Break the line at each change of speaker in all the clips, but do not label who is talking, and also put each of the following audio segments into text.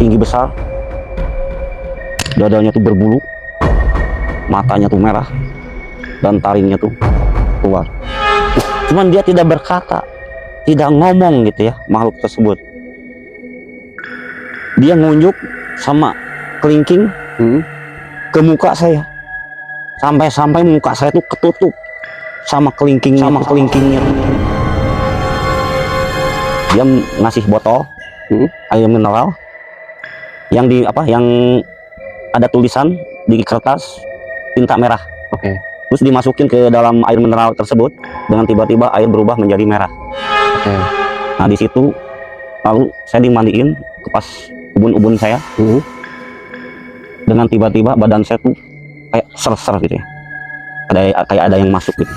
tinggi besar, dadanya tuh berbulu, matanya tuh merah, dan taringnya tuh keluar. Cuman dia tidak berkata, tidak ngomong gitu ya, makhluk tersebut. Dia ngunjuk sama kelingking ke muka saya, sampai muka saya tuh ketutup sama kelingkingnya. Dia ngasih botol air mineral yang ada tulisan di kertas tinta merah.
Oke.
Terus dimasukin ke dalam air mineral tersebut, dengan tiba-tiba air berubah menjadi merah.
Oke.
Nah di situ lalu saya dimandiin ke pas ubun-ubun saya. Dengan tiba-tiba badan saya tuh kayak ser-ser gitu ya, kayak ada yang masuk gitu.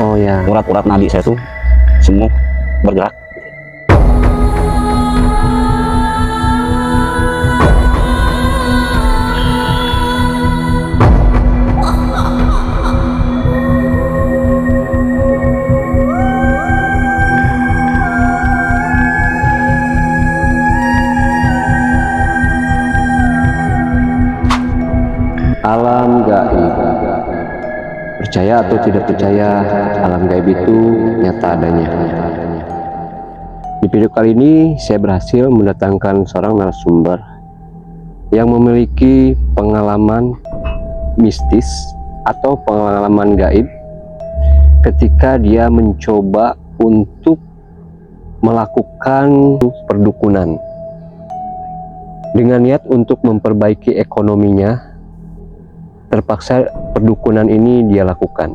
Oh ya.
Urat-urat nadi saya tuh semua bergerak.
Alam gaib. Percaya atau tidak percaya, alam gaib itu nyata adanya. Di video kali ini saya berhasil mendatangkan seorang narasumber yang memiliki pengalaman mistis atau pengalaman gaib ketika dia mencoba untuk melakukan perdukunan dengan niat untuk memperbaiki ekonominya. Terpaksa perdukunan ini dia lakukan.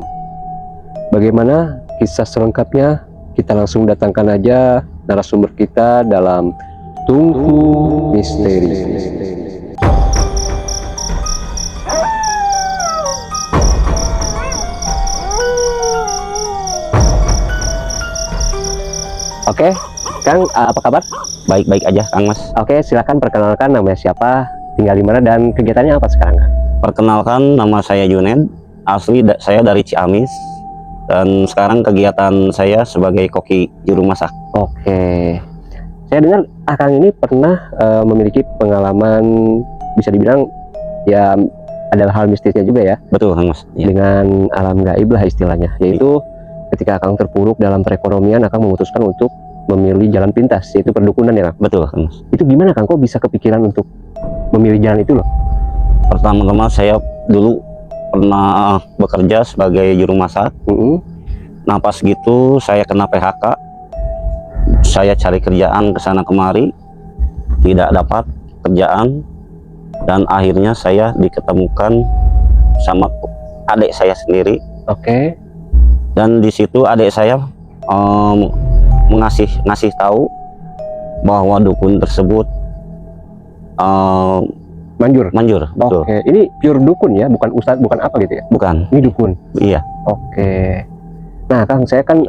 Bagaimana kisah selengkapnya? Kita langsung datangkan aja narasumber kita dalam Tungku Misteri. Oke, Kang, apa kabar?
Baik-baik aja Kang Mas.
Oke, silakan perkenalkan namanya siapa, tinggal di mana, dan kegiatannya apa sekarang, Kang?
Perkenalkan, nama saya Juned, asli saya dari Ciamis, dan sekarang kegiatan saya sebagai koki juru masak.
Oke, saya dengar Akang ini pernah memiliki pengalaman, bisa dibilang ya adalah hal mistisnya juga ya.
Betul Kang Mas. Ya.
Dengan alam gaib lah istilahnya, yaitu ketika Akang terpuruk dalam perekonomian, Akang memutuskan untuk memilih jalan pintas, yaitu perdukunan ya Kang.
Betul Kang Mas.
Itu gimana Kang, kok bisa kepikiran untuk memilih jalan itu loh?
Pertama-tama saya dulu pernah bekerja sebagai juru masak. Nah pas gitu saya kena PHK, saya cari kerjaan ke sana kemari, tidak dapat kerjaan, dan akhirnya saya diketemukan sama adik saya sendiri.
Oke.
Dan di situ adik saya ngasih tahu bahwa dukun tersebut
Manjur.
Betul.
Oke, ini pure dukun ya, bukan ustadz, bukan apa gitu ya?
Bukan.
Ini dukun.
Iya.
Oke. Nah, Kang, saya kan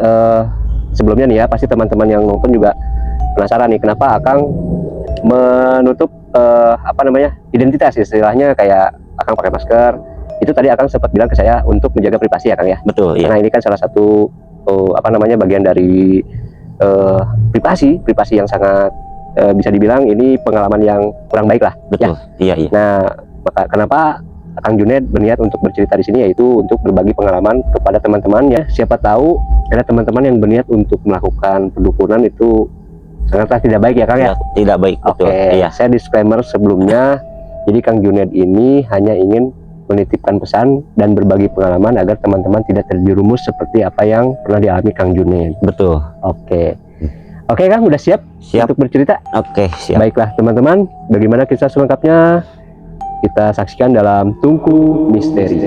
sebelumnya nih ya, pasti teman-teman yang nonton juga penasaran nih, kenapa Akang menutup identitas, istilahnya kayak Akang pakai masker. Itu tadi Akang sempat bilang ke saya untuk menjaga privasi ya, Kang ya.
Betul. Iya.
Karena ini kan salah satu bagian dari privasi yang sangat bisa dibilang ini pengalaman yang kurang baik lah.
Betul.
Ya?
Iya.
Nah, maka kenapa Kang Juned berniat untuk bercerita di sini, yaitu untuk berbagi pengalaman kepada teman-temannya. Siapa tahu ada teman-teman yang berniat untuk melakukan perdukunan itu sangatlah tidak baik ya Kang ya.
Tidak baik. Betul.
Oke,
Iya.
saya disclaimer sebelumnya. Jadi Kang Juned ini hanya ingin menitipkan pesan dan berbagi pengalaman agar teman-teman tidak terjerumus seperti apa yang pernah dialami Kang Juned.
Betul.
Oke. Oke Kang, udah siap untuk bercerita?
Oke, siap.
Baiklah teman-teman, bagaimana kisah selengkapnya? Kita saksikan dalam Tungku Misteri.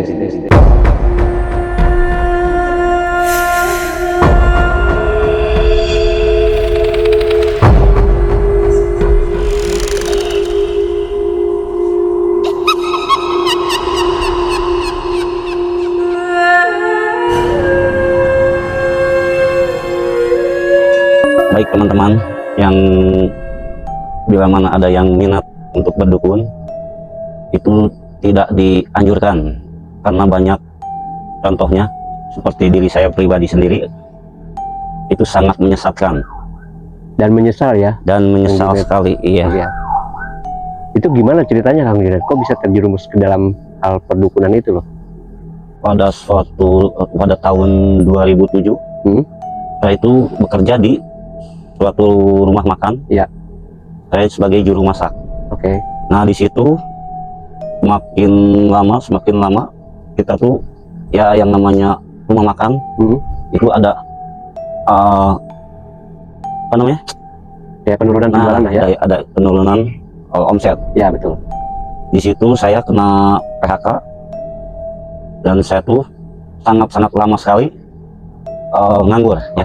Baik teman-teman, yang bila mana ada yang minat untuk berdukun, itu tidak dianjurkan karena banyak contohnya seperti diri saya pribadi sendiri, itu sangat menyesatkan
dan menyesal ya,
sekali. Iya.
Itu gimana ceritanya Kang Junaid? Kok bisa terjerumus ke dalam hal perdukunan itu loh?
Pada tahun 2007, saya itu bekerja di suatu rumah makan.
Iya.
Saya sebagai juru masak.
Oke.
Nah, di situ semakin lama kita tuh ya yang namanya rumah makan itu ada apa namanya?
Ya, penurunan penjualan lah ya.
Ada penurunan omset.
Ya, betul.
Di situ saya kena PHK dan saya tuh sangat lama sekali nganggur ya.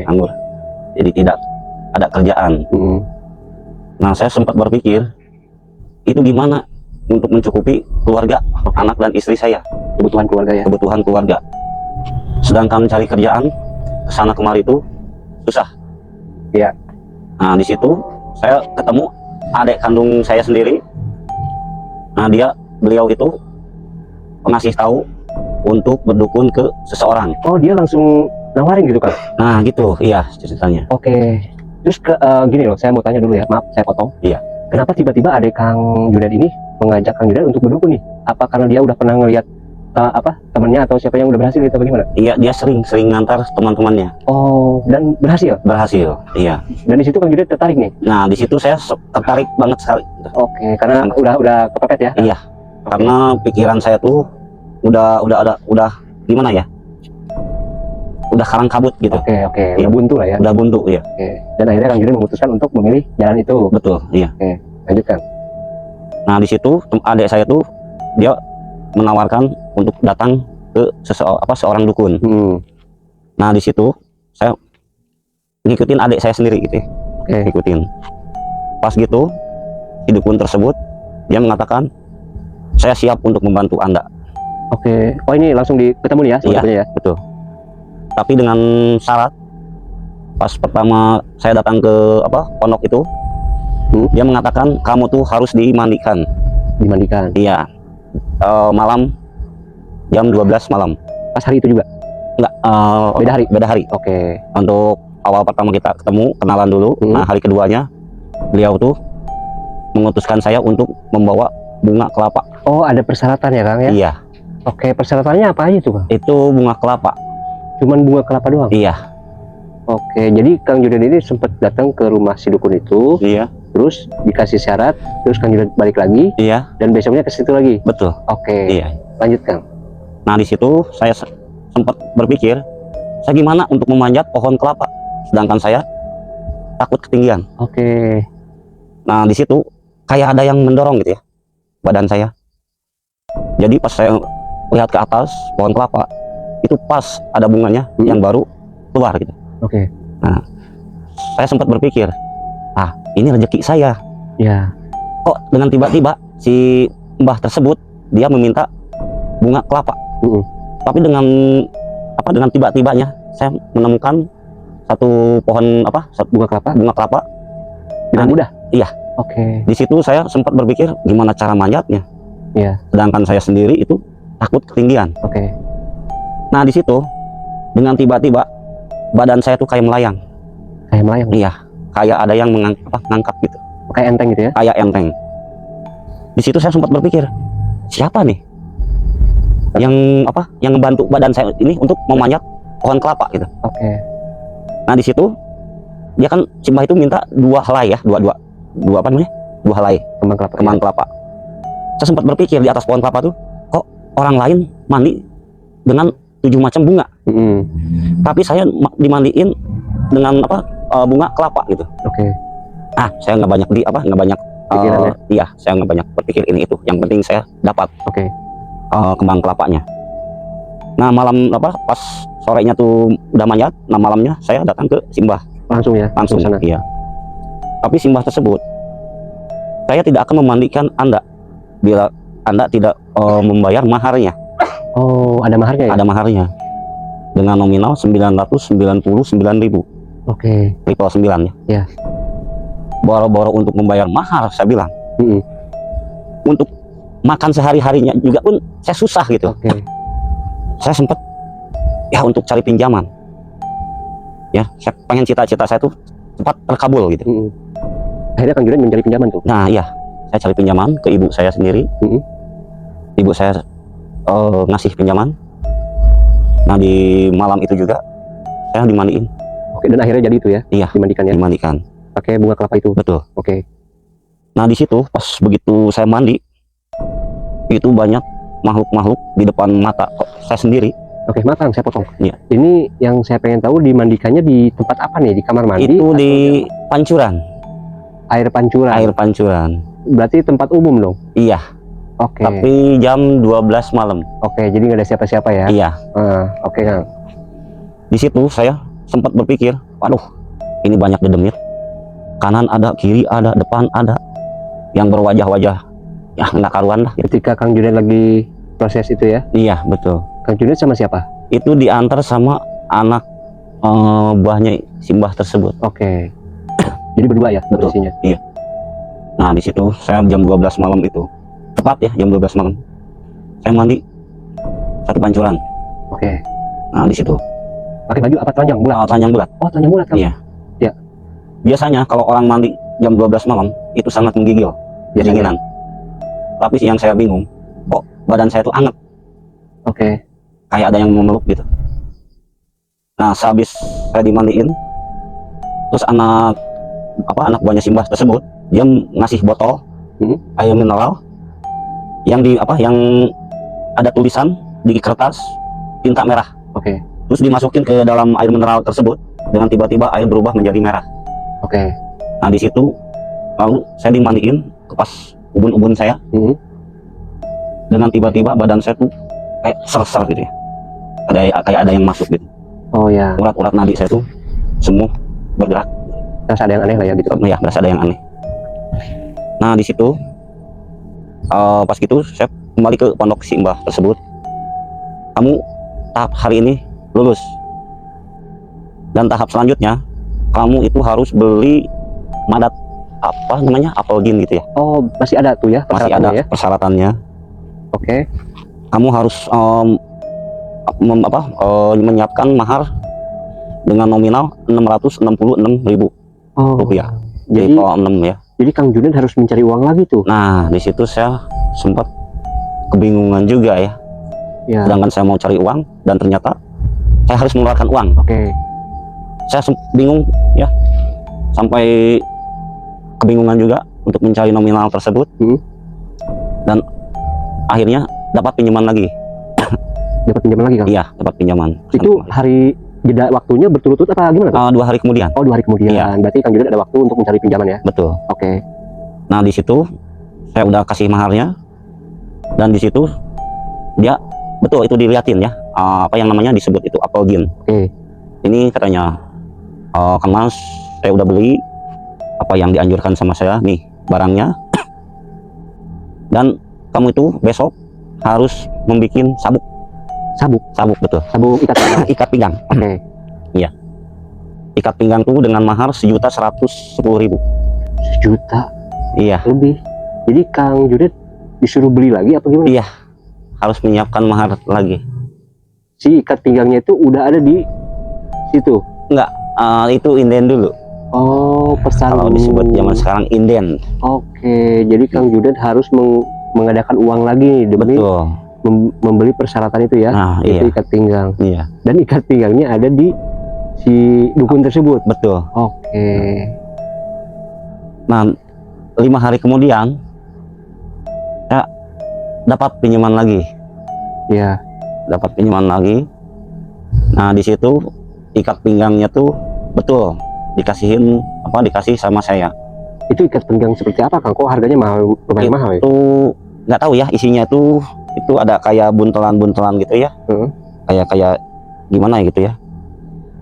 Nganggur. Jadi tidak ada kerjaan. Nah, saya sempat berpikir itu gimana untuk mencukupi keluarga, anak dan istri saya,
Kebutuhan keluarga ya.
kebutuhan keluarga. Sedangkan cari kerjaan kesana kemari itu susah.
Iya.
Nah, di situ saya ketemu adik kandung saya sendiri. Nah, beliau itu ngasih tahu untuk berdukun ke seseorang.
Oh, dia langsung nawarin gitu Kang?
Nah, gitu, iya ceritanya.
Oke. Terus gini loh, saya mau tanya dulu ya, maaf saya potong.
Iya.
Kenapa tiba-tiba adik Kang Junaid ini mengajak Kang Junaid untuk berdukun nih? Apa karena dia udah pernah ngelihat temannya atau siapa yang udah berhasil gitu bagaimana?
Iya, dia sering ngantar teman-temannya.
Oh, dan berhasil?
Berhasil, iya.
Dan di situ Kang Junaid tertarik nih?
Nah, di situ saya tertarik banget sekali.
Oke, karena udah kepepet ya?
Iya, karena pikiran saya tuh udah gimana ya? Udah kalang kabut gitu.
Oke,
Iya.
udah buntu lah ya?
Udah buntu, iya.
Oke. Dan akhirnya Kang Junaid memutuskan untuk memilih jalan itu.
Betul, iya.
Oke, lanjutkan.
Nah, di situ adik saya tuh dia menawarkan untuk datang ke seorang dukun. Nah, di situ saya ngikutin adik saya sendiri gitu ya.
Oke.
Ngikutin. Pas gitu, si dukun tersebut dia mengatakan, saya siap untuk membantu Anda.
Oke. Oh, ini langsung ketemu nih ya?
Iya,
ya?
betul. Tapi dengan syarat, pas pertama saya datang ke pondok itu, dia mengatakan kamu tuh harus dimandikan.
Dimandikan?
Iya. Malam jam 12 malam.
Pas hari itu juga?
Enggak, beda hari.
Oke.
Untuk awal pertama kita ketemu, kenalan dulu. Nah, hari keduanya beliau tuh mengutuskan saya untuk membawa bunga kelapa.
Oh, ada persyaratan ya Kang ya?
Iya.
Oke, persyaratannya apa aja tuh Kang?
Itu bunga kelapa.
Cuman bunga kelapa doang?
Iya.
Oke, jadi Kang Junaid ini sempat datang ke rumah si dukun itu.
Iya.
Terus dikasih syarat, terus Kang Junaid balik lagi.
Iya.
Dan besoknya ke situ lagi.
Betul.
Oke.
Iya.
Lanjut Kang.
Nah, di situ saya sempat berpikir, saya gimana untuk memanjat pohon kelapa, sedangkan saya takut ketinggian.
Oke.
Nah, di situ kayak ada yang mendorong gitu ya, badan saya. Jadi pas saya lihat ke atas pohon kelapa, itu pas ada bunganya yang baru keluar gitu.
Oke.
Nah, saya sempat berpikir, ini rezeki saya.
Ya.
Kok dengan tiba-tiba si mbah tersebut dia meminta bunga kelapa. Tapi dengan tiba-tibanya saya menemukan satu pohon
bunga kelapa dengan mudah.
Iya.
Oke.
Di situ saya sempat berpikir gimana cara manjatnya.
Iya.
Sedangkan saya sendiri itu takut ketinggian.
Oke.
Nah, di situ dengan tiba-tiba badan saya tuh kayak melayang.
Kayak melayang?
Iya. Kayak ada yang ngangkat gitu.
Kayak enteng gitu ya?
Kayak enteng. Di situ saya sempat berpikir, siapa nih yang ngebantu badan saya ini untuk memanjat pohon kelapa gitu.
Oke.
Nah, di situ dia kan si mbah itu minta dua helai ya, dua helai kembang kelapa. Saya sempat berpikir di atas pohon kelapa tuh, kok orang lain mandi dengan 7 macam bunga, tapi saya dimandiin dengan bunga kelapa gitu.
Oke.
Saya nggak banyak iya, saya nggak banyak berpikir ini itu. Yang penting saya dapat kembang kelapanya. Nah, malam pas sorenya tuh udah manjat. Nah, malamnya saya datang ke simbah.
Langsung ya?
Langsung
sana.
Iya. Tapi simbah tersebut, saya tidak akan memandikan Anda bila Anda tidak membayar maharnya.
Oh, ada maharnya ya?
Ada maharnya. Dengan nominal 999.000.
Oke.
Triple 9 ya.
Ya.
Boro-boro untuk membayar mahar, saya bilang. Untuk makan sehari-harinya juga pun saya susah gitu.
Oke.
Saya sempat ya untuk cari pinjaman. Ya, saya pengen cita-cita saya tuh cepat terkabul gitu.
Akhirnya Kang Junaid mencari pinjaman tuh.
Nah, iya. saya cari pinjaman ke ibu saya sendiri. Ibu saya ngasih pinjaman. Nah di malam itu juga saya dimandiin.
Oke, dan akhirnya jadi itu ya?
Iya,
dimandikan ya?
dimandikan.
Pakai bunga kelapa itu?
Betul.
Oke.
Nah di situ pas begitu saya mandi, itu banyak makhluk-makhluk di depan mata saya sendiri.
Oke, maaf saya potong.
Iya.
Ini yang saya pengen tahu, dimandikannya di tempat apa nih? Di kamar mandi?
Itu di pancuran.
Air pancuran?
Air pancuran.
Berarti tempat umum dong?
Iya.
Oke.
Tapi jam 12 malam.
Oke, jadi nggak ada siapa-siapa ya?
Iya.
Oke, Kang.
Di situ saya sempat berpikir, waduh, ini banyak dedemit. Kanan ada, kiri ada, depan ada, yang berwajah-wajah ya nggak karuan lah.
Ketika Kang Junet lagi proses itu ya?
Iya betul.
Kang Junet sama siapa?
Itu diantar sama anak buahnya Simbah tersebut.
Oke. Jadi berdua ya
Betul.
posisinya?
Iya. Nah di situ saya jam 12 malam itu, tepat ya jam 12 malam, saya mandi satu pancuran.
Oke.
Nah di situ
Pakai baju apa telanjang bulat?
telanjang bulat.
Oh, telanjang bulat kan?
Iya.
Ya.
Biasanya kalau orang mandi jam 12 malam itu sangat menggigil, kedinginan. Tapi yang saya bingung, kok badan saya tuh anget,
Oke.
kayak ada yang memeluk gitu. Nah sehabis saya dimandiin, terus anak buahnya Simbah tersebut dia ngasih botol air mineral yang ada tulisan di kertas tinta merah.
Oke.
Terus dimasukin ke dalam air mineral tersebut, dengan tiba-tiba air berubah menjadi merah.
Oke.
Nah di situ lalu saya dimandiin ke pas ubun-ubun saya, dengan tiba-tiba badan saya tuh kayak ser-ser gitu ya, kayak ada yang masuk gitu.
Oh ya.
Urat-urat nadi saya tuh semua bergerak.
Rasa ada yang aneh lah ya gitu.
Ya berasa ada yang aneh. Nah di situ pas gitu saya kembali ke pondok Simbah tersebut. Kamu tahap hari ini lulus, dan tahap selanjutnya kamu itu harus beli madat apelgin gitu ya.
Oh, masih ada tuh ya
Masih ada
persyaratannya ya?
persyaratannya.
Oke.
Kamu harus menyiapkan mahar dengan nominal 666.000 rupiah.
Jadi
Kalau 6 ya.
Jadi Kang Junet harus mencari uang lagi tuh.
Nah di situ saya sempat kebingungan juga ya.
Ya.
Sedangkan saya mau cari uang dan ternyata saya harus mengeluarkan uang.
Oke.
Saya bingung ya, sampai kebingungan juga untuk mencari nominal tersebut. Dan akhirnya dapat pinjaman lagi.
Dapat pinjaman lagi Kang?
Iya dapat pinjaman.
Itu hari jeda waktunya berturut-turut apa gimana Kang?
2 hari kemudian.
Oh, 2 hari kemudian.
Iya.
Berarti Kang Junet ada waktu untuk mencari pinjaman ya?
Betul.
Oke.
Nah di situ saya udah kasih maharnya, dan di situ dia betul itu diliatin ya, apa yang namanya disebut itu apelgin.
Oke.
Ini katanya Kang Mas, saya udah beli apa yang dianjurkan sama saya nih barangnya, dan kamu itu besok harus membuat sabuk. Sabuk betul.
Sabuk ikat pinggang.
Ikat pinggang.
Oke.
Iya. Ikat pinggang tuh dengan mahar 1.110.000.
1 juta
Iya.
lebih. Jadi Kang Junet disuruh beli lagi apa gimana?
Iya. Harus menyiapkan mahar lagi.
Si ikat pinggangnya itu udah ada di situ?
Enggak, itu inden dulu.
Oh, pesan.
Kalau disebut zaman sekarang inden.
Oke, jadi Kang Junet harus mengadakan uang lagi demi
Betul.
membeli persyaratan itu ya.
Nah,
itu
iya.
ikat pinggang.
Iya.
Dan ikat pinggangnya ada di si dukun tersebut.
Betul.
Oke.
Nah, 5 hari kemudian ya dapat pinjaman lagi.
Ya.
Dapat pinjaman lagi. Nah, di situ ikat pinggangnya tuh betul dikasih sama saya.
Itu ikat pinggang seperti apa Kang? Kok harganya lumayan mahal ya?
Itu nggak tahu ya isinya itu ada kayak buntelan-buntelan gitu ya. Kayak gimana ya gitu ya.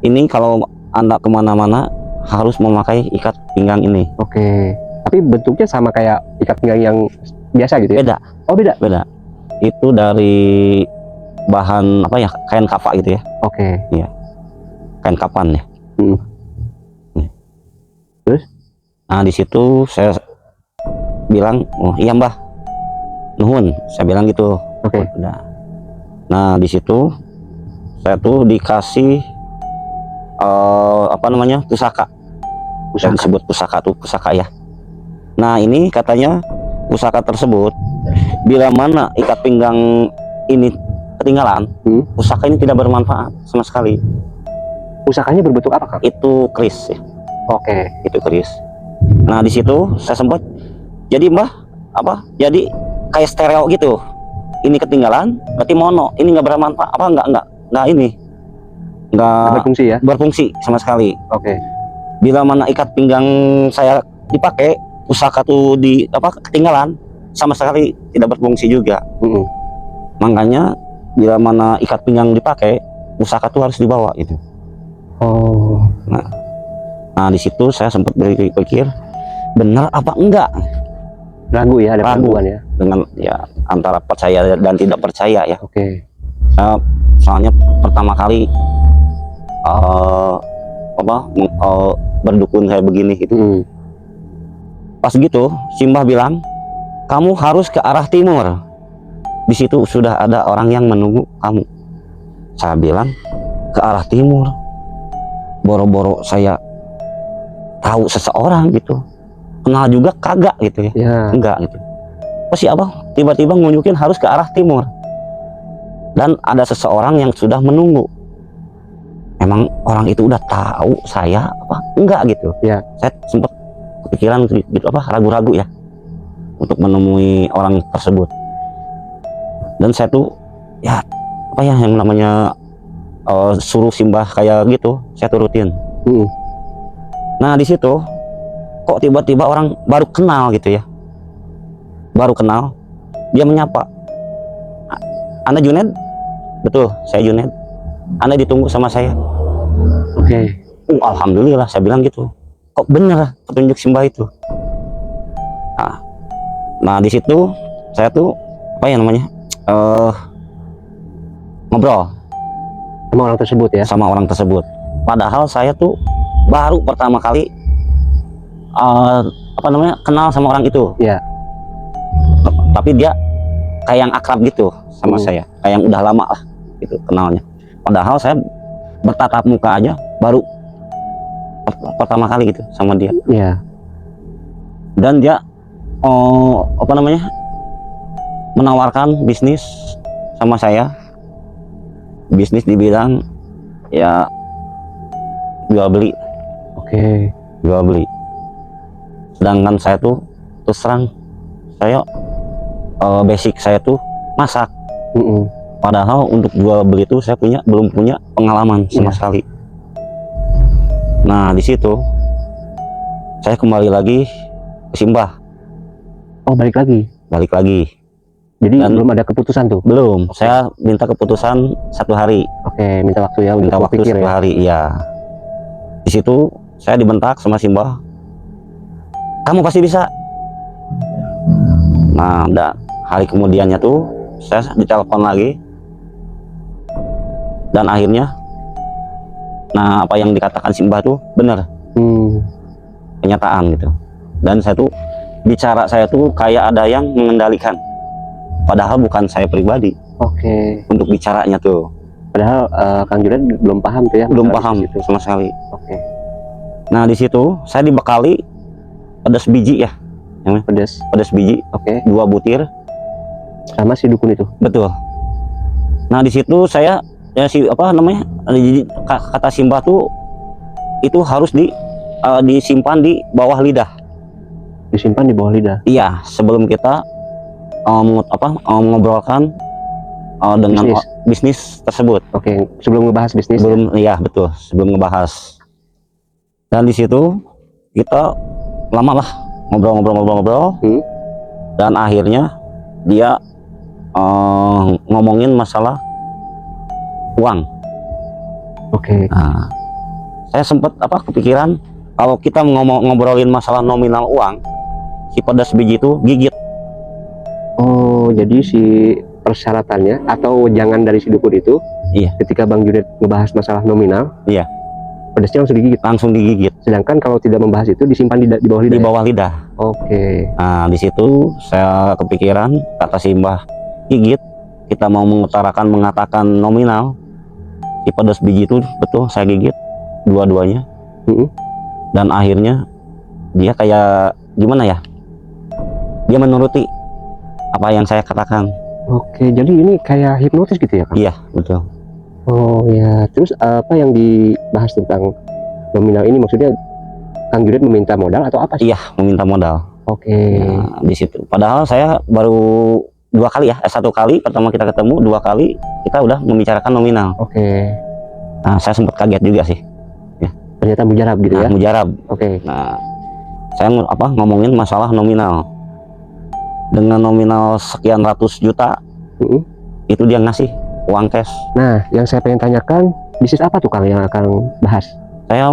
Ini kalau Anda kemana-mana harus memakai ikat pinggang ini.
Oke. Tapi bentuknya sama kayak ikat pinggang yang biasa gitu ya?
Beda.
Oh, beda?
Beda. Itu dari bahan kain kapa gitu ya.
Oke.
Iya. Kain kapan ya.
Terus?
Nah di situ saya bilang, oh iya Mbah, nuhun, saya bilang gitu.
Oke.
Nah di situ saya tuh dikasih pusaka. Yang disebut pusaka ya. Nah ini katanya pusaka tersebut, bila mana ikat pinggang ini ketinggalan, pusaka ini tidak bermanfaat sama sekali.
Pusakanya berbentuk apa, Kang?
Itu keris ya.
Oke.
Itu keris. Nah di situ saya sempat jadi jadi kayak stereo gitu. Ini ketinggalan berarti mono, ini nggak bermanfaat, nggak ini nggak
Berfungsi ya?
berfungsi sama sekali.
Oke.
Bila mana ikat pinggang saya dipakai, pusaka tuh ketinggalan, sama sekali tidak berfungsi juga. Makanya bila mana ikat pinggang dipakai, pusaka tuh harus dibawa gitu.
Oh.
Nah di situ saya sempat berpikir benar apa enggak,
Ragu ya, ada
Ragu.
keraguan ya.
dengan ya antara percaya dan tidak percaya ya.
Oke.
Soalnya pertama kali berdukun kayak begini gitu. Pas gitu Simbah bilang kamu harus ke arah timur, di situ sudah ada orang yang menunggu kamu. Saya bilang ke arah timur, boro-boro saya tahu seseorang gitu, kenal juga kagak gitu ya, enggak gitu. Pasti tiba-tiba ngunjukin harus ke arah timur, dan ada seseorang yang sudah menunggu. Emang orang itu udah tahu saya apa enggak gitu ya. Saya sempat kepikiran gitu ragu-ragu ya untuk menemui orang tersebut. Dan saya tuh ya yang namanya suruh Simbah kayak gitu saya turutin. Nah di situ kok tiba-tiba orang baru kenal gitu ya, baru kenal dia menyapa, Anda Junaid? Betul, saya Junaid. Anda ditunggu sama saya.
Oke.
Alhamdulillah saya bilang gitu. Kok bener petunjuk Simbah itu. Nah di situ saya tuh ngobrol
sama orang tersebut ya.
Sama orang tersebut. Padahal saya tuh baru pertama kali kenal sama orang itu.
Ya.
Tapi dia kayak yang akrab gitu sama saya, kayak yang udah lama lah gitu kenalnya. Padahal saya bertatap muka aja baru pertama kali gitu sama dia.
Iya.
Dan dia menawarkan bisnis sama saya, bisnis di bidang ya jual beli.
Oke.
Jual beli. Sedangkan saya tuh terus terang saya basic saya tuh masak. Padahal untuk jual beli itu saya belum punya pengalaman sama sekali. Nah di situ saya kembali lagi ke Simbah.
Oh balik lagi? Balik lagi. Jadi belum ada keputusan tuh?
Belum. Saya minta keputusan 1 hari.
Oke, minta waktu ya?
Minta waktu 1 hari, iya. Di situ saya dibentak sama Simbah. Kamu pasti bisa. Nah, hari kemudiannya tuh saya ditelepon lagi. Dan akhirnya apa yang dikatakan Simbah tuh benar. Kenyataan gitu. Dan bicara saya tuh kayak ada yang mengendalikan. Padahal bukan saya pribadi.
Oke.
Untuk bicaranya tuh.
Padahal Kang Junaid belum paham tuh ya?
Belum paham sama sekali.
Oke.
Nah di situ saya dibekali pedas biji ya. Pedas biji.
Oke.
2 butir.
Sama si dukun itu? Betul.
Nah di situ saya kata Simbah tuh itu harus disimpan di bawah lidah.
Disimpan di bawah lidah?
Iya, sebelum kita mengobrolkan dengan bisnis tersebut.
Oke, sebelum ngebahas bisnis.
Iya betul, sebelum ngebahas. Dan di situ kita lama lah ngobrol. Dan akhirnya dia ngomongin masalah uang.
Oke.
Nah, saya sempat kepikiran kalau kita ngobrolin masalah nominal uang, si pedas biji itu gigit.
Oh, jadi si persyaratannya atau jangan dari si dukun itu,
iya,
ketika Bang Junaid ngebahas masalah nominal,
iya,
pedasnya langsung digigit. Sedangkan kalau tidak membahas itu disimpan di bawah lidah.
Di bawah lidah.
Oke.
Nah di situ saya kepikiran kata Simbah gigit. Kita mau mengatakan nominal, si pedas biji itu betul saya gigit dua-duanya. Dan akhirnya dia kayak gimana ya? dia menuruti apa yang saya katakan.
Oke, jadi ini kayak hipnotis gitu ya, Kang?
Iya, betul.
Oh ya, terus apa yang dibahas tentang nominal ini, maksudnya Kang Junet meminta modal atau apa sih?
Iya, meminta modal.
Oke.
Nah, di situ. Padahal saya baru 2 kali ya, 1 kali pertama kita ketemu, 2 kali kita udah membicarakan nominal.
Oke.
Nah, saya sempat kaget juga sih.
Ternyata mujarab gitu
Nah,
ya?
mujarab.
Oke.
Nah, saya ngomongin masalah nominal. Dengan nominal sekian ratus juta, itu dia ngasih uang cash.
Nah, yang saya pengen tanyakan, bisnis apa tuh Kang yang akan bahas?
Saya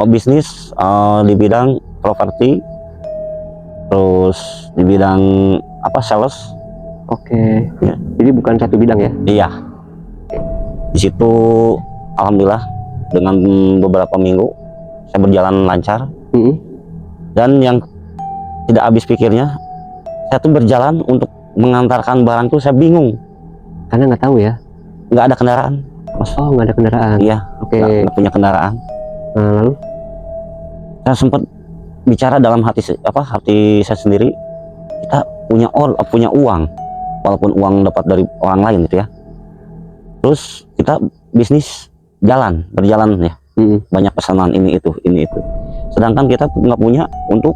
bisnis di bidang properti, terus di bidang sales.
Oke.
Ya.
Jadi bukan satu bidang ya?
Iya. Di situ alhamdulillah dengan beberapa minggu saya berjalan lancar. Dan yang tidak habis pikirnya, saya tuh berjalan untuk mengantarkan barang tuh saya bingung
Karena nggak tahu ya?
nggak ada kendaraan, Mas.
Oh, nggak ada kendaraan.
Iya.
Oke.
Nggak punya kendaraan.
Nah, lalu?
Saya sempat bicara dalam hati saya sendiri, kita punya uang, walaupun uang dapat dari orang lain gitu ya. Terus kita bisnis berjalan ya, banyak pesanan ini itu. Sedangkan kita nggak punya untuk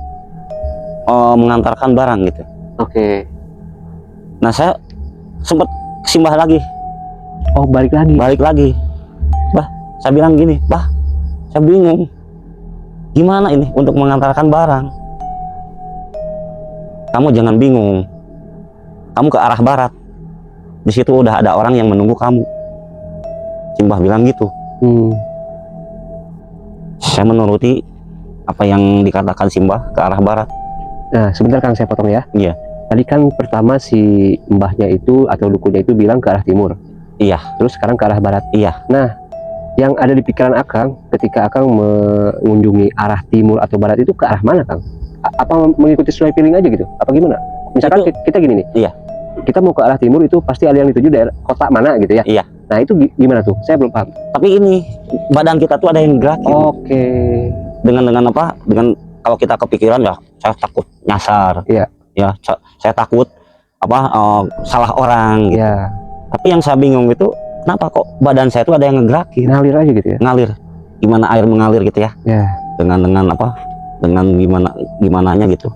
mengantarkan barang gitu.
Oke.
Nah, saya sempat simbah lagi.
Oh, balik lagi.
Bah, saya bilang gini, bah, saya bingung gimana ini untuk mengantarkan barang. Kamu jangan bingung, kamu ke arah barat, di situ udah ada orang yang menunggu kamu. Simbah bilang gitu. Saya menuruti apa yang dikatakan Simbah, ke arah barat.
Nah, sebentar Kang, saya potong ya.
Iya.
Tadi kan pertama si mbahnya itu atau dukunya itu bilang ke arah timur.
Iya.
Terus sekarang ke arah barat.
Iya.
Nah, yang ada di pikiran Akang ketika Akang mengunjungi arah timur atau barat itu ke arah mana, Kang? Apa mengikuti sesuai feeling aja gitu? Apa gimana? Misalkan kita gini nih.
Iya.
Kita mau ke arah timur itu pasti ada yang dituju daerah kota mana gitu ya?
Iya.
Nah, itu gimana tuh? Saya belum paham.
Tapi ini badan kita tuh ada yang gerak.
Oke.
Dengan apa? Dengan kalau kita kepikiran ya, saya takut nyasar.
Iya.
Ya, saya takut salah orang gitu.
Iya.
Tapi yang saya bingung itu, kenapa kok badan saya tuh ada yang ngegerakin?
Ngalir aja gitu ya?
Ngalir. Gimana air mengalir gitu ya?
Ya.
Dengan gimananya gitu.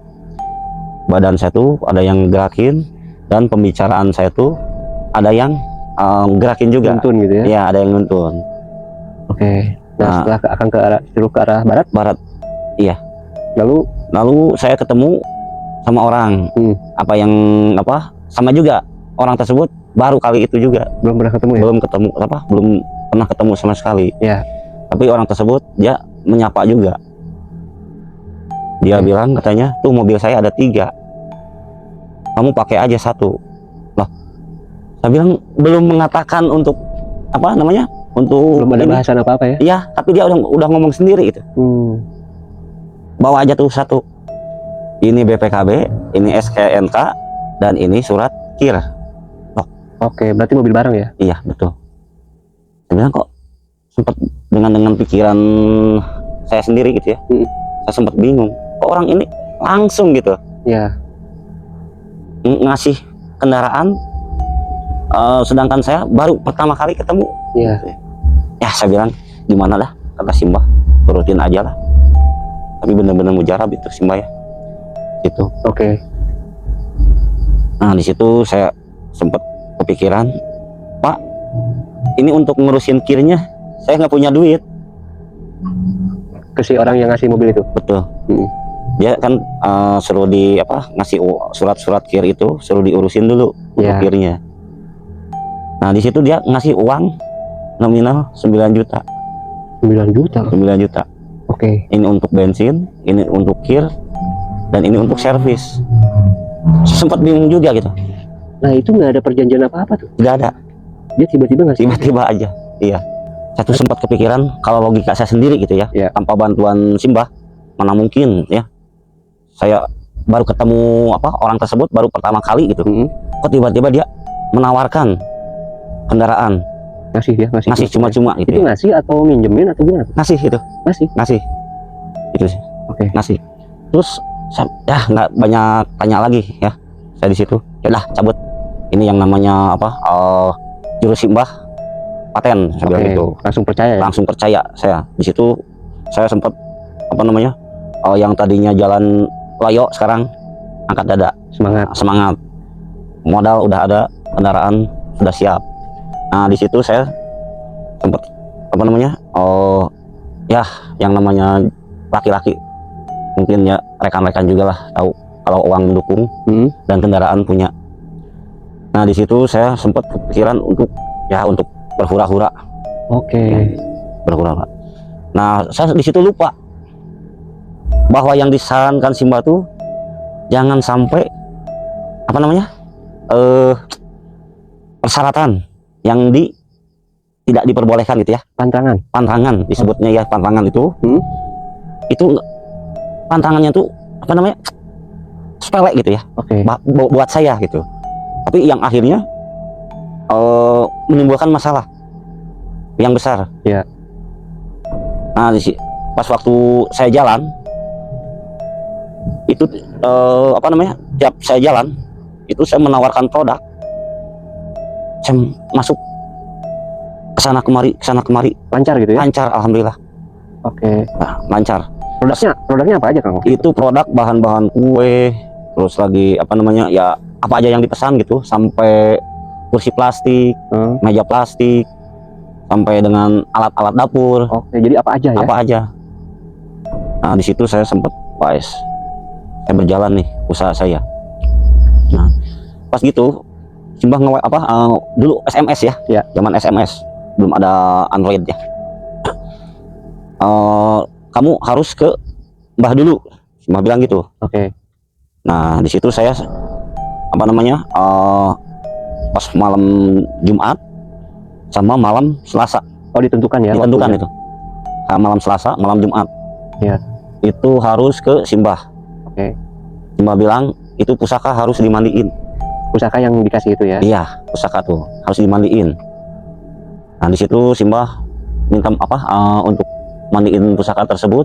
Badan saya tuh ada yang gerakin, dan pembicaraan saya tuh ada yang gerakin juga.
Nuntun gitu ya?
Iya, ada yang nuntun.
Oke. Nah, setelah Akang ke arah barat?
Barat. Iya.
Lalu
saya ketemu sama orang. Sama juga orang tersebut baru kali itu juga.
Belum pernah ketemu ya?
Belum pernah ketemu sama sekali.
Ya.
Tapi orang tersebut dia menyapa juga. Dia bilang katanya, tuh mobil saya ada 3. Kamu pakai aja 1. Loh, saya bilang belum mengatakan untuk untuk
belum ada bahasan apa-apa ya?
Iya, tapi dia udah ngomong sendiri itu. Bawa aja tuh 1. Ini BPKB, ini SKNK, dan ini surat KIR. Loh.
Oke, berarti mobil bareng ya?
Iya, betul. Saya bilang kok sempat dengan pikiran saya sendiri gitu ya. Saya sempat bingung. Kok orang ini langsung gitu?
Iya.
Ngasih kendaraan, sedangkan saya baru pertama kali ketemu.
Iya.
Ya, saya bilang gimana dah, kata Simbah, turutin aja lah. Tapi benar-benar mujarab itu Simbah ya. Itu.
Oke.
Nah, di situ saya sempat kepikiran, Pak, ini untuk ngurusin kirnya saya nggak punya duit.
Ke si orang yang ngasih mobil itu?
Betul. Dia kan suruh ngasih surat-surat kir itu suruh diurusin dulu untuk kirnya. Nah, di situ dia ngasih uang nominal 9 juta.
9 juta?
9 juta.
Oke.
Ini untuk bensin, ini untuk kir, dan ini untuk servis. Sempat bingung juga gitu.
Nah, itu nggak ada perjanjian apa-apa tuh?
Nggak ada.
Dia tiba-tiba ngasih?
Tiba-tiba aja. Iya. Saya tuh sempat kepikiran, kalau logika saya sendiri gitu ya, tanpa bantuan Simbah, mana mungkin ya. Saya baru ketemu orang tersebut baru pertama kali gitu. Kok tiba-tiba dia menawarkan kendaraan? Ngasih cuma-cuma gitu.
Itu ngasih atau minjemin atau gimana?
Ngasih itu. Ngasih. Itu sih.
Oke.
Ngasih. Terus Ya nggak banyak tanya lagi ya. Saya di situ, ya udah cabut. Ini yang namanya apa? Jurus simbah paten, saya bilang gitu.
Langsung percaya ya?
Langsung percaya saya. Di situ saya sempat apa namanya? Yang tadinya jalan loyo sekarang angkat dada. Semangat. Modal udah ada, kendaraan sudah siap. Nah, di situ saya sempat apa namanya? Ya yang namanya laki-laki mungkin ya rekan-rekan juga lah tahu kalau uang mendukung dan kendaraan punya. Nah, di situ saya sempat kepikiran untuk berhura-hura.
Oke.
Berhura-hura. Nah, saya di situ lupa bahwa yang disarankan Simbah tuh jangan sampai apa namanya? Persyaratan yang tidak diperbolehkan gitu ya. Pantangan disebutnya ya, pantangan itu. Itu pantangannya tuh apa namanya? Sepele gitu ya.
Oke.
Buat saya gitu. Tapi yang akhirnya menimbulkan masalah yang besar.
Ya.
Nah, pas waktu saya jalan itu apa namanya? Tiap saya jalan itu saya menawarkan produk. Saya masuk kesana kemari. Lancar gitu ya? Lancar, alhamdulillah.
Oke.
Nah, lancar.
Produknya apa aja, Kang?
Itu produk bahan-bahan kue, terus lagi apa namanya ya apa aja yang dipesan gitu, sampai kursi plastik, meja plastik, sampai dengan alat-alat dapur.
Oke, jadi apa aja ya?
Apa aja. Nah, di situ saya sempat saya berjalan nih usaha saya. Nah, pas gitu Simbah dulu SMS ya, zaman SMS belum ada Android ya. Kamu harus ke Mbah dulu, Simbah bilang gitu.
Oke.
Nah, di situ saya apa namanya pas malam Jumat sama malam Selasa.
Ditentukan ya?
Ditentukan itu. Malam Selasa, malam Jumat.
Ya.
Itu harus ke Simbah.
Oke.
Simbah bilang itu pusaka harus dimandiin.
Pusaka yang dikasih itu ya?
Iya, pusaka tuh harus dimandiin. Nah, di situ Simbah minta untuk mandiin pusaka tersebut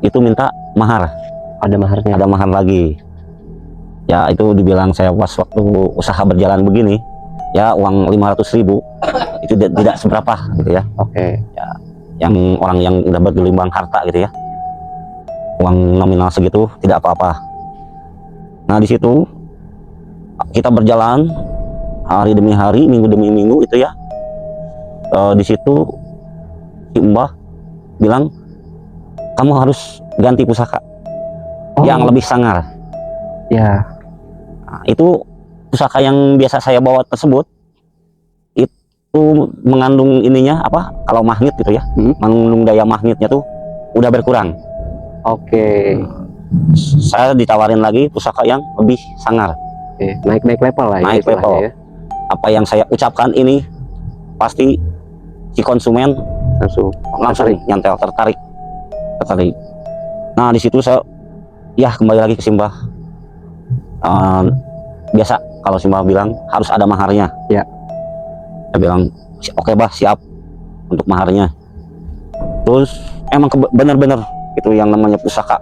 itu minta mahar.
Ada maharnya?
Ada mahar lagi. Ya, itu dibilang saya pas waktu usaha berjalan begini ya, uang 500.000 itu tidak seberapa gitu ya.
Oke.
Ya, yang orang yang udah bergelimang harta gitu ya, uang nominal segitu tidak apa-apa. Nah, di situ kita berjalan hari demi hari, minggu demi minggu itu ya. Di situ Simbah bilang kamu harus ganti pusaka yang lebih sangar.
Ya.
Nah, itu pusaka yang biasa saya bawa tersebut itu mengandung ininya apa? Kalau magnet gitu ya, mengandung daya magnetnya tuh udah berkurang.
Oke.
Saya ditawarin lagi pusaka yang lebih sangar.
Oke. Naik level lah ya.
Naik level. Ya. Apa yang saya ucapkan ini pasti si konsumen langsung nyantel, tertarik. Nah, di situ saya ya kembali lagi ke Simbah. Biasa kalau Simbah bilang harus ada maharnya.
Ya.
Saya bilang oke Bah, siap untuk maharnya. Terus emang benar-benar itu yang namanya pusaka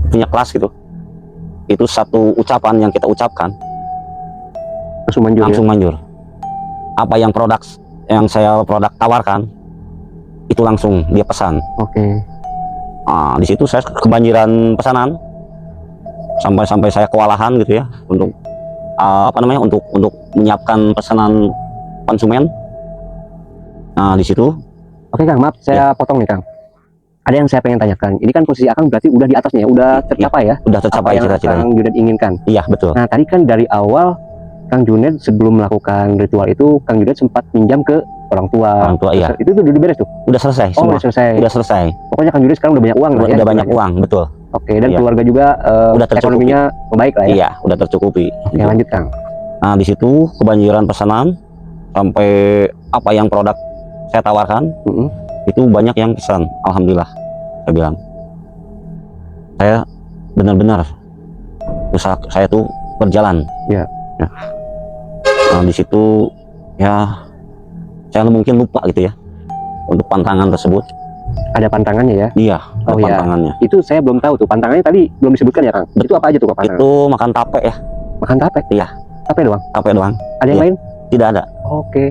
punya kelas gitu. Itu satu ucapan yang kita ucapkan langsung manjur. Apa yang saya tawarkan itu langsung dia pesan.
Oke.
Nah, di situ saya kebanjiran pesanan sampai saya kewalahan gitu ya untuk untuk menyiapkan pesanan konsumen. Nah, di situ.
Oke Kang, maaf saya potong nih Kang. Ada yang saya pengen tanyakan. Ini kan posisi Akang berarti udah di atasnya ya, udah tercapai ya?
Udah tercapai
yang Kang Junet inginkan.
Iya, betul.
Nah, tadi kan dari awal Kang Junet sebelum melakukan ritual itu Kang Junet sempat pinjam ke orang tua.
Iya.
Itu udah beres tuh?
Udah selesai semua. Udah selesai.
Pokoknya Kang Junet sekarang udah banyak uang lah ya.
Udah banyak uang, betul.
Oke, dan keluarga juga
udah
ekonominya membaik lah ya.
Iya, udah tercukupi.
Oke, lanjut Kang.
Nah, di situ kebanjiran pesanan sampai apa yang produk saya tawarkan itu banyak yang pesan. Alhamdulillah, saya bilang saya benar-benar usaha saya tuh berjalan.
Ya.
Nah, di situ ya saya mungkin lupa gitu ya untuk pantangan tersebut.
Ada pantangannya ya?
Iya.
Oh iya.
pantangannya.
Itu saya belum tahu tuh. Pantangannya tadi belum disebutkan ya Kang. Itu apa aja tuh Kang pantangan?
Itu makan tape ya.
Makan tape?
Iya.
Tape doang?
Tape doang.
Ada yang
Iya.
lain?
Tidak ada.
Oke.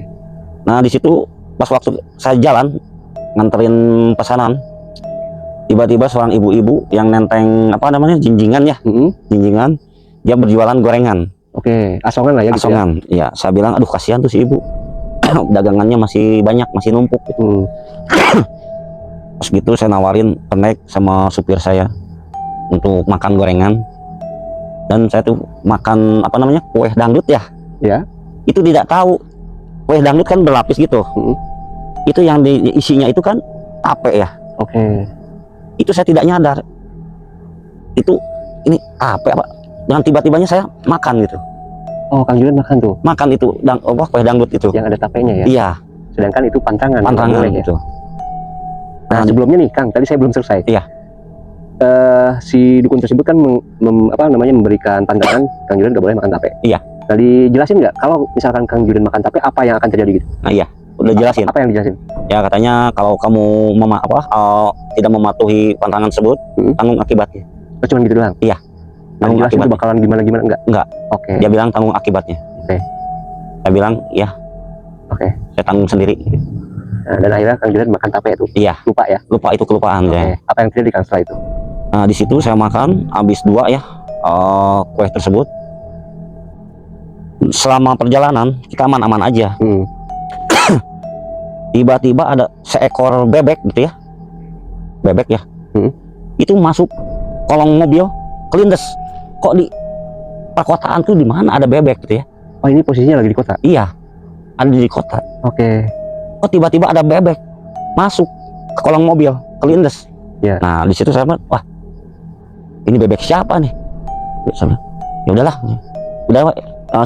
Nah di situ pas waktu saya jalan nganterin pesanan, tiba-tiba seorang ibu-ibu yang nenteng apa namanya jinjingan ya, jinjingan, dia berjualan gorengan.
Oke, asongan lah ya gitu ya.
Asongan. Ya, saya bilang aduh kasihan tuh si ibu. Dagangannya masih banyak, masih numpuk gitu. Pas gitu saya nawarin kenek sama supir saya untuk makan gorengan, dan saya tuh makan apa namanya kue dangdut ya.
Ya.
Itu tidak tahu kue dangdut kan berlapis gitu. Itu yang isinya itu kan tape ya.
Oke.
Itu saya tidak nyadar itu ini tape apa, dengan tiba-tibanya saya makan gitu.
Oh, Kang Julian makan tuh
Makan itu kue dangdut itu
yang ada tapenya ya.
iya,
Sedangkan itu pantangan
pantangan
ya.
gitu.
Nah, sebelumnya nih Kang, tadi saya belum selesai.
Iya.
Si dukun tersebut kan memberikan pantangan Kang Julian nggak boleh makan tape.
Iya.
Nah, dijelasin nggak kalau misalkan Kang Julian makan tape apa yang akan terjadi gitu?
Nah iya, udah jelasin.
Apa yang dijelasin?
Ya katanya kalau kamu tidak mematuhi pantangan tersebut, tanggung akibatnya.
Oh, cuman gitu doang?
Iya.
Tanggung
Tanggung
jelasin itu
akibatnya.
bakalan gimana enggak?
Enggak.
Oke.
Dia bilang tanggung akibatnya.
Oke.
Saya bilang ya.
Oke.
Saya tanggung sendiri.
Nah, dan akhirnya Kang Julian makan tape itu.
Iya.
Lupa ya?
Lupa, itu kelupaan ya.
Apa yang terjadi Kang setelah itu?
Nah di situ saya makan habis 2 ya kue tersebut. Selama perjalanan kita aman-aman aja. Tiba-tiba ada seekor bebek gitu ya, bebek ya, itu masuk kolong mobil kelindes. Kok di perkotaan tuh di mana ada bebek gitu ya?
Oh, ini posisinya lagi di kota?
Iya, ada di kota.
Oke.
Kok tiba-tiba ada bebek masuk ke kolong mobil kelindes?
Ya.
Nah di situ saya bilang, wah ini bebek siapa nih? Ya udahlah,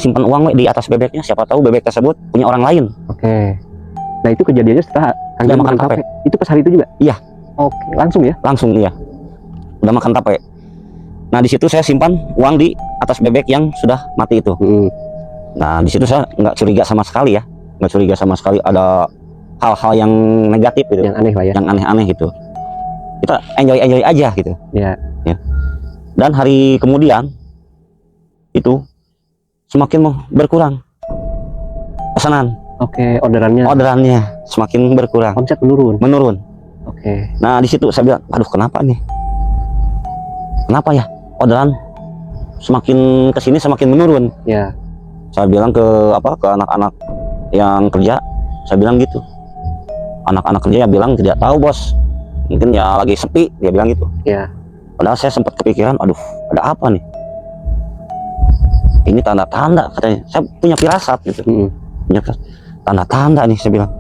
simpan uang di atas bebeknya, siapa tahu bebek tersebut punya orang lain.
Oke. Nah itu kejadiannya setelah Kang Julian makan tape. Itu pas hari itu juga?
Iya.
Oke, langsung ya?
Langsung iya. Udah makan tape. Nah di situ saya simpan uang di atas bebek yang sudah mati itu. Nah di situ saya nggak curiga sama sekali ya, nggak curiga sama sekali ada hal-hal yang negatif gitu.
Yang aneh lah ya.
Yang aneh-aneh gitu. Kita enjoy aja gitu.
Iya.
Ya. Dan hari kemudian itu semakin berkurang pesanan.
Oke, orderannya
Semakin berkurang.
omset menurun. Oke.
Nah di situ saya bilang, aduh kenapa nih? Kenapa ya orderan semakin kesini semakin menurun?
Ya.
Saya bilang ke anak-anak yang kerja, saya bilang gitu. Anak-anak kerja ya bilang tidak tahu bos, mungkin ya lagi sepi, dia bilang gitu.
Ya.
Padahal saya sempat kepikiran, aduh ada apa nih? Ini tanda-tanda katanya. Saya punya firasat gitu. Punya tanda-tanda nih, saya bilang.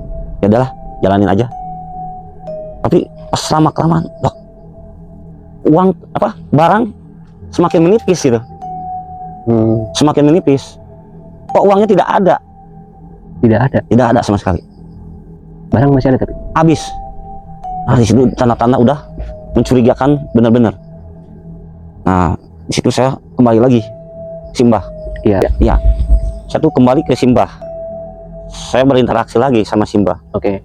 Ya udahlah, jalanin aja. Tapi pas lama kelamaan, uang barang semakin menipis gitu. Semakin menipis. Kok uangnya tidak ada? Tidak ada sama sekali.
Barang masih ada tapi
habis. Nah di situ tanda-tanda udah mencurigakan benar-benar. Nah di situ saya kembali lagi simbah. Iya. Saya tuh kembali ke simbah. Saya berinteraksi lagi sama simbah.
Oke.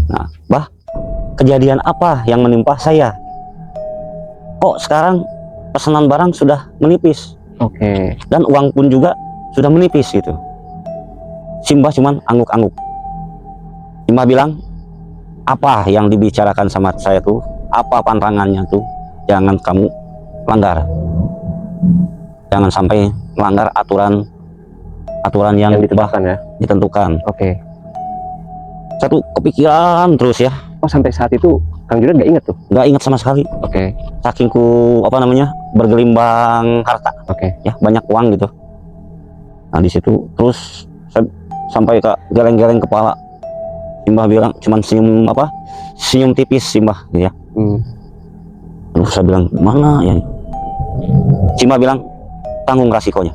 Nah, Bah, kejadian apa yang menimpa saya? Kok sekarang pesanan barang sudah menipis?
Oke.
Dan uang pun juga sudah menipis gitu. Simbah cuman angguk-angguk. Simbah bilang, apa yang dibicarakan sama saya tuh, apa pantangannya tuh, jangan kamu langgar. Jangan sampai melanggar aturan yang ditentukan.
Oke.
Satu kepikiran terus ya.
Oh, sampai saat itu Kang Julian nggak ingat tuh?
Nggak ingat sama sekali.
Oke.
Saking bergelimbang harta.
Oke.
Ya banyak uang gitu. Nah di situ terus saya sampai ke geleng-geleng kepala. Simbah bilang cuman senyum tipis Simbah ya. Terus saya bilang mana ya? Simbah bilang tanggung resikonya.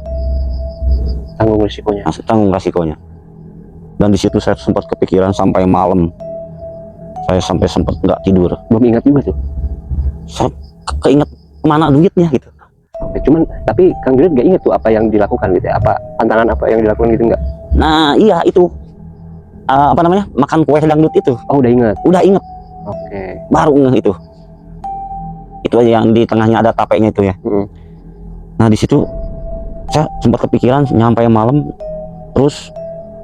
Tanggung resikonya. Dan di situ saya sempat kepikiran sampai malam. Saya sampai sempat nggak tidur.
Belum ingat juga tuh.
Saya keinget kemana duitnya gitu.
Ya, tapi Kang Julian nggak ingat tuh apa yang dilakukan gitu ya? Apa pantangan apa yang dilakukan gitu nggak?
Nah iya itu makan kue dangdut itu.
Oh udah ingat.
Udah inget.
Oke.
Baru ngeh itu. itu yang di tengahnya ada tapeknya itu ya. Nah di situ saya sempat kepikiran nyampe malam, terus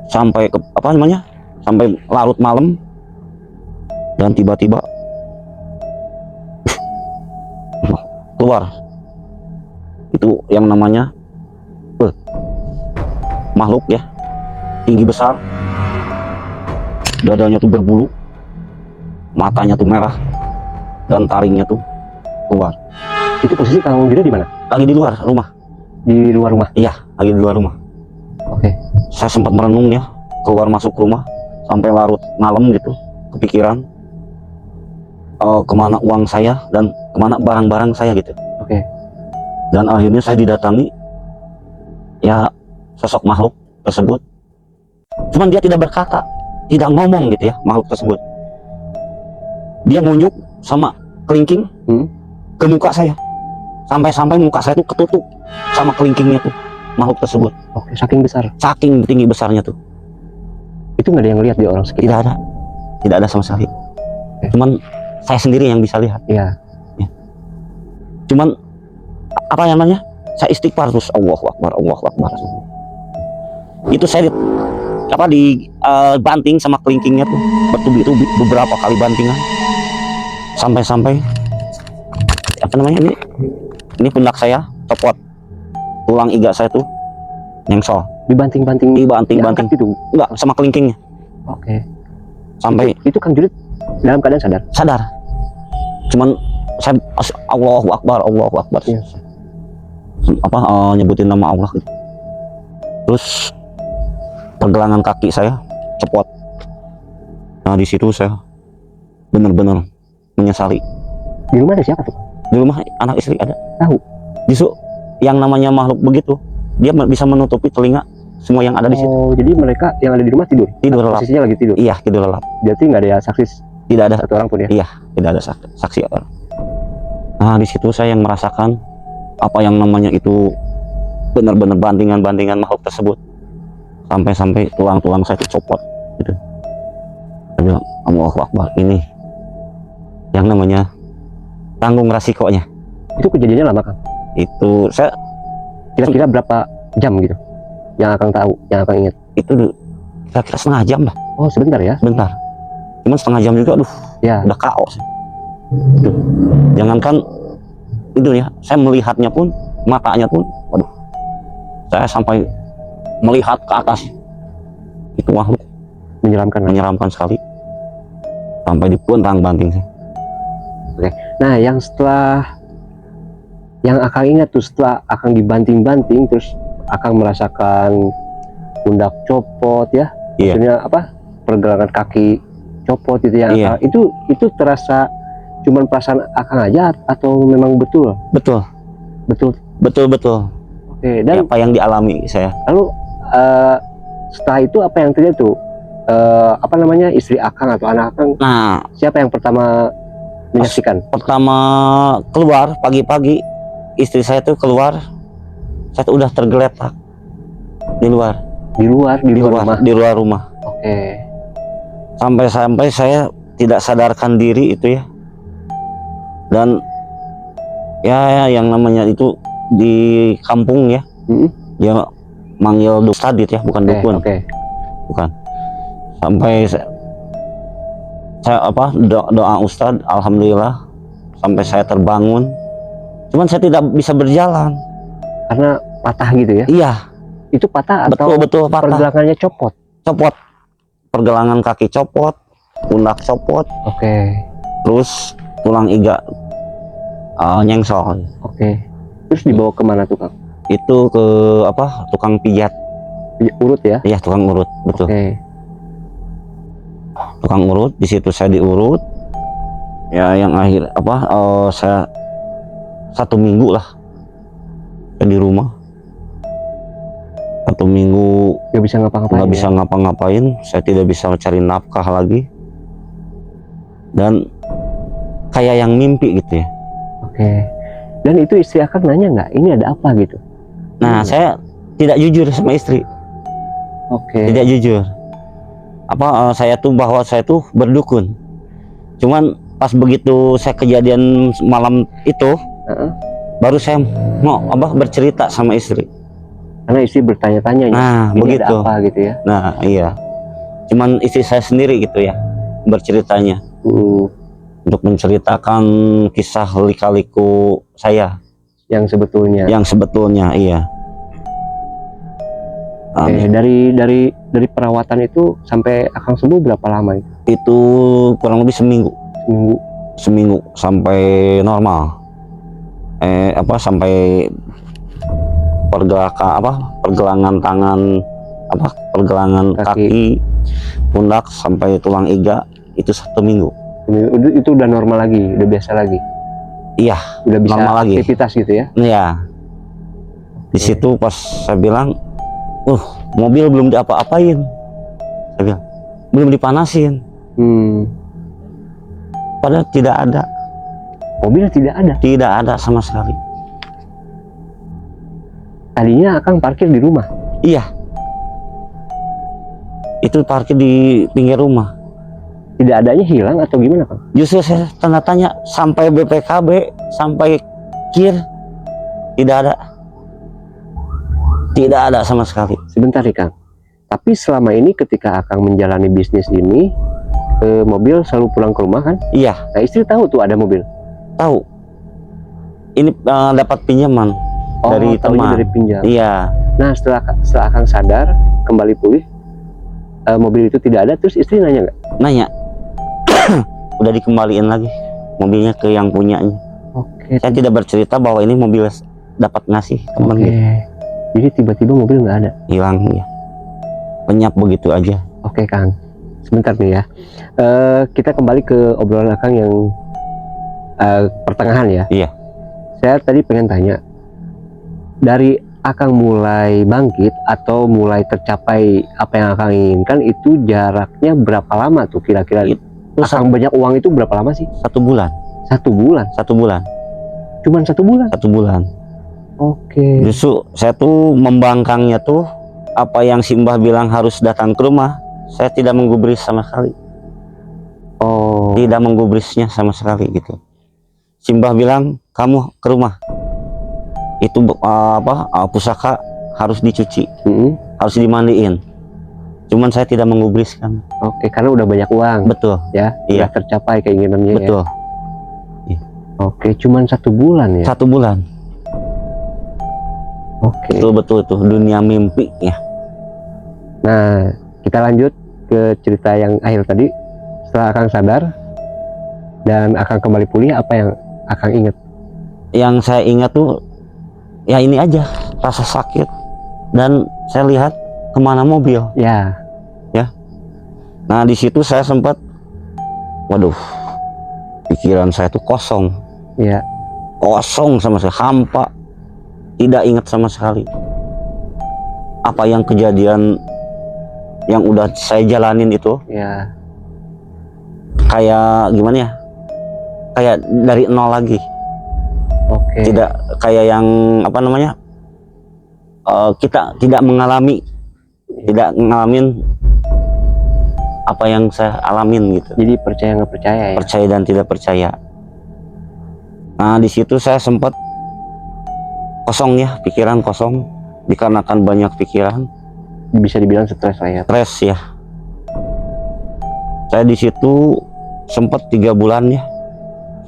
sampai ke apa namanya, sampai larut malam, dan tiba-tiba keluar itu yang namanya makhluk ya, tinggi besar, dadanya tuh berbulu, matanya tuh merah, dan taringnya tuh keluar.
Itu posisi Kang Juda di mana?
Lagi di luar rumah.
Di luar rumah?
Iya, lagi di luar rumah.
Oke.
Saya sempat merenung ya, keluar masuk rumah sampai larut malam gitu, kepikiran kemana uang saya dan kemana barang-barang saya gitu.
Oke.
Dan akhirnya saya didatangi ya sosok makhluk tersebut. Cuman dia tidak berkata, tidak ngomong gitu ya, makhluk tersebut. Dia nunjuk sama kelingking ke muka saya, sampai muka saya tuh ketutup sama kelingkingnya tuh, makhluk tersebut.
Oke, saking besar.
Saking tinggi besarnya tuh.
Itu nggak ada yang lihat di orang sekitar?
Tidak ada sama sekali. Cuman saya sendiri yang bisa lihat.
Iya.
Ya. Cuman apa yang namanya? Saya istighfar terus, Allahu Akbar, Allahu Akbar. Itu saya banting sama kelingkingnya tuh, bertubi-tubi beberapa kali bantingan, sampai apa namanya, ini pundak saya copot, tulang iga saya tuh nyengsol.
Dibanting
gitu? Enggak, sama kelingkingnya.
Oke.
Sampai
itu Kang Juda dalam keadaan sadar?
Cuman saya Allahu Akbar, Allahu Akbar.
Iya.
Nyebutin nama Allah gitu. Terus pergelangan kaki saya cepot. Nah di situ saya benar-benar menyesali.
Di rumah ada siapa tuh?
Di rumah anak istri ada.
Tahu?
Justru yang namanya makhluk begitu, dia bisa menutupi telinga semua yang ada di situ.
Oh, jadi mereka yang ada di rumah tidur lelap? Posisinya lagi tidur?
Iya, tidur lelap.
Berarti nggak ada saksi?
Tidak ada
satu orang pun ya?
Iya, tidak ada saksi orang. Nah di situ saya yang merasakan apa yang namanya itu benar-benar bantingan makhluk tersebut, sampai tulang-tulang saya copot gitu. Saya bilang, Allahu Akbar, ini yang namanya tanggung resikonya.
Itu kejadiannya lama Kang?
Itu saya
kira-kira berapa jam gitu yang Akang tahu, yang Akang ingat?
Itu kira-kira setengah jam lah.
Oh sebentar ya?
Bentar. Cuman setengah jam juga, aduh
ya,
udah KO sih. Jangankan itu ya, saya melihatnya pun, matanya pun, waduh, saya sampai melihat ke atas. Itu makhluk menyeramkan sekali, sampai dipuntang banting sih.
Oke. Nah yang setelah yang Akang ingat tuh, setelah Akang dibanting-banting terus Akang merasakan pundak copot ya, maksudnya apa, pergelangan kaki copot gitu ya. Akang, itu terasa cuman perasaan Akang aja atau memang betul? Betul. Oke. Dan
apa yang dialami saya?
Lalu setelah itu apa yang terjadi tuh? Apa namanya, istri Akang atau anak Akang?
Nah,
siapa yang pertama menyaksikan?
Pertama keluar pagi-pagi, istri saya tuh keluar, saya tuh udah tergeletak di luar rumah.
Oke.
Sampai saya tidak sadarkan diri itu ya. Dan ya yang namanya itu di kampung ya, dia manggil ustadz ya, bukan dukun. Bukan. Sampai saya doa ustadz, alhamdulillah sampai saya terbangun. Cuman saya tidak bisa berjalan
karena patah gitu ya? Iya. Itu patah atau
betul patah.
Pergelangannya copot?
Copot. Pergelangan kaki copot, pundak copot.
Oke.
Terus tulang iga nyengsol.
Oke. Terus dibawa kemana tuh Kang?
Itu ke tukang pijat.
Urut ya?
Iya, tukang urut, betul.
Oke.
Tukang urut, di situ saya diurut. Ya yang akhir saya 1 minggu lah di rumah. 1 minggu
nggak bisa ngapa-ngapain.
Nggak bisa ngapa-ngapain, saya tidak bisa mencari nafkah lagi. Dan kayak yang mimpi gitu ya.
Oke. Dan itu istri Akang nanya nggak, ini ada apa gitu?
Nah, saya tidak jujur sama istri.
Oke.
Tidak jujur. Saya tuh bahwa saya tuh berdukun. Cuman Pas begitu saya kejadian malam itu,
Heeh.
baru saya mau bercerita sama istri.
Karena istri bertanya-tanya ya,
Nah,
ini
begitu.
ada apa gitu ya.
Nah, iya. Cuman istri saya sendiri gitu ya berceritanya, untuk menceritakan kisah lika-liku saya
Yang sebetulnya.
yang sebetulnya, iya.
Oke, dari perawatan itu sampai Akang sembuh berapa lama itu?
Itu kurang lebih seminggu. Seminggu sampai normal. Sampai pergelangan tangan, pergelangan kaki, pundak sampai tulang iga itu 1 minggu.
Itu udah normal lagi, udah biasa lagi.
Iya,
Udah bisa
normal lagi.
aktivitas gitu ya.
Iya. Di situ pas saya bilang, mobil belum diapa-apain. Saya bilang, belum dipanasin. Padahal tidak ada.
Mobil tidak ada.
Tidak ada sama sekali.
Tadinya Akang parkir di rumah.
Iya. Itu parkir di pinggir rumah.
Tidak adanya hilang atau gimana, Kang?
Justru saya tanda tanya sampai BPKB, sampai KIR, tidak ada. Tidak ada sama sekali.
Sebentar nih, Kang. Tapi selama ini ketika Akang menjalani bisnis ini, mobil selalu pulang ke rumah kan?
Iya,
Nah, istri tahu tuh ada mobil.
tahu. Ini dapat pinjaman dari
taunya
teman.
dari pinjam.
Iya.
Nah, setelah Akang sadar, kembali pulih, mobil itu tidak ada, terus istri nanya nggak?
Nanya. Udah dikembaliin lagi mobilnya ke yang punyanya.
Oke.
Saya tidak bercerita bahwa ini mobil dapat ngasih teman
Oke.
gitu.
Jadi tiba-tiba mobil nggak ada.
Hilang ya. Lenyap begitu aja.
Oke, Kang. Sebentar nih ya. Kita kembali ke obrolan Akang yang pertengahan ya.
Iya.
Saya tadi pengen tanya, dari Akang mulai bangkit atau mulai tercapai apa yang Akang inginkan itu jaraknya berapa lama tuh kira-kira?
Itu
Akang banyak uang itu berapa lama sih?
1 bulan.
1 bulan?
1 bulan.
Cuman 1 bulan?
1 bulan.
Oke.
Justru saya tuh membangkangnya tuh, apa yang si Mbah bilang harus datang ke rumah, saya tidak menggubris sama sekali.
Oh.
Tidak menggubrisnya sama sekali gitu. Si Mbah bilang kamu ke rumah. Itu pusaka harus dicuci, harus dimandiin. Cuman saya tidak menggubriskan.
Oke, karena udah banyak uang.
Betul.
Ya,
Iya.
udah tercapai keinginannya.
Betul.
Ya? Oke, cuman 1 bulan ya.
1 bulan.
Oke.
Betul tuh dunia mimpi ya.
Nah, kita lanjut ke cerita yang akhir tadi. Setelah Akang sadar dan Akang kembali pulih, apa yang Akang ingat?
Yang saya ingat tuh ya ini aja, rasa sakit, dan saya lihat kemana mobil.
Ya.
Nah di situ saya sempat, waduh, pikiran saya tuh kosong.
Ya.
Kosong sama sekali, hampa, tidak ingat sama sekali apa yang kejadian yang udah saya jalanin itu.
Ya.
Kayak gimana ya, kayak dari nol lagi.
Oke.
Tidak kayak yang kita tidak ngalamin apa yang saya alamin gitu.
Jadi percaya nggak percaya ya?
Percaya dan tidak percaya. Nah di situ saya sempat kosong ya, pikiran kosong dikarenakan banyak pikiran.
Bisa dibilang stres lah ya.
Stres ya. Saya di situ sempat 3 bulan ya,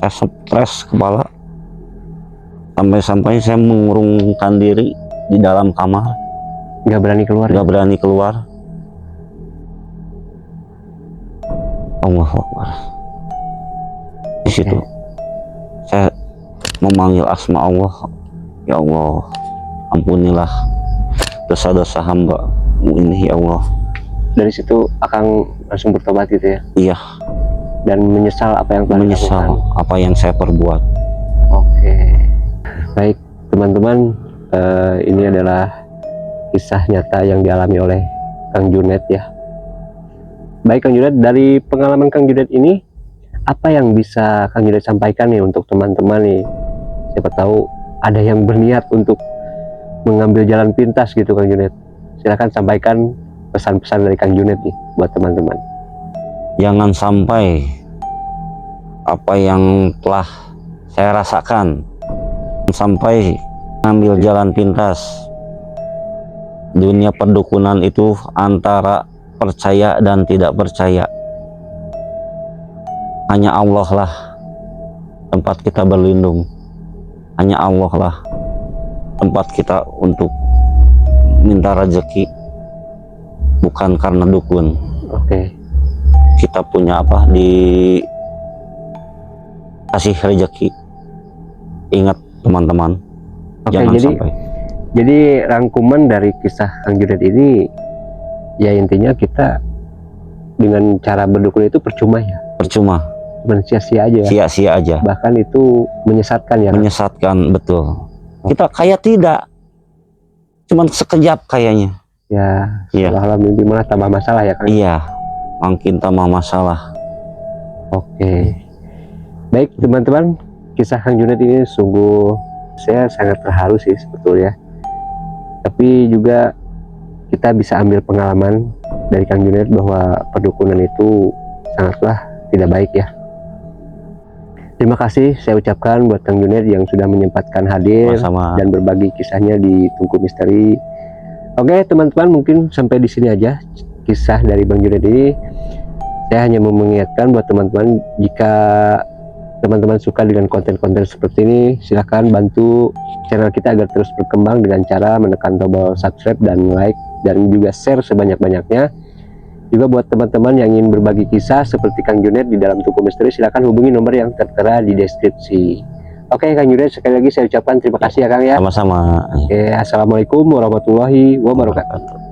saya stres kepala, sampai saya mengurungkan diri di dalam kamar,
Nggak berani keluar.
nggak berani keluar. Allahu Akbar. Di situ saya memanggil asma Allah, ya Allah, ampunilah dosa-dosa hamba-Mu ini ya Allah.
Dari situ Akang langsung bertobat gitu ya?
Iya.
Dan menyesal apa yang telah
Menyesal
dilakukan.
apa yang saya perbuat.
Oke. Baik teman-teman, ini adalah kisah nyata yang dialami oleh Kang Junet ya. Baik Kang Junet, dari pengalaman Kang Junet ini, apa yang bisa Kang Junet sampaikan nih untuk teman-teman nih? Siapa tahu ada yang berniat untuk mengambil jalan pintas gitu Kang Junet. Silahkan sampaikan pesan-pesan dari Kang Junet nih buat teman-teman.
Jangan sampai apa yang telah saya rasakan sampai ambil jalan pintas. Dunia perdukunan itu antara percaya dan tidak percaya. Hanya Allah lah tempat kita berlindung. Hanya Allah lah tempat kita untuk minta rezeki, bukan karena dukun.
Oke.
Kita punya apa, kasih rezeki. Ingat teman-teman,
Oke,
jangan sampai.
Jadi rangkuman dari kisah Kang Junet ini, ya intinya kita dengan cara berdukun itu percuma ya,
Percuma,
cuma sia-sia aja.
sia-sia aja.
Bahkan itu menyesatkan ya. Kang?
Menyesatkan, betul. Kita kayak tidak, cuman sekejap kayaknya.
Ya,
Iya.
seolah-olah mimpi malah tambah masalah ya Kang.
Iya, makin tambah masalah.
Oke. Baik teman-teman, kisah Kang Junet ini sungguh saya sangat terharu sih sebetulnya. Tapi juga kita bisa ambil pengalaman dari Kang Junet bahwa perdukunan itu sangatlah tidak baik ya. Terima kasih saya ucapkan buat Kang Junet yang sudah menyempatkan hadir
Sama-sama.
dan berbagi kisahnya di Tungku Misteri. Oke teman-teman, mungkin sampai di sini aja kisah dari Bang Junet ini. Saya hanya mau mengingatkan buat teman-teman, jika teman-teman suka dengan konten-konten seperti ini, silahkan bantu channel kita agar terus berkembang dengan cara menekan tombol subscribe dan like, dan juga share sebanyak-banyaknya. Juga buat teman-teman yang ingin berbagi kisah seperti Kang Junet di dalam Tungku Misteri, silahkan hubungi nomor yang tertera di deskripsi. Oke Kang Junet, sekali lagi saya ucapkan terima kasih ya Kang ya.
Sama-sama.
Oke, assalamualaikum warahmatullahi wabarakatuh.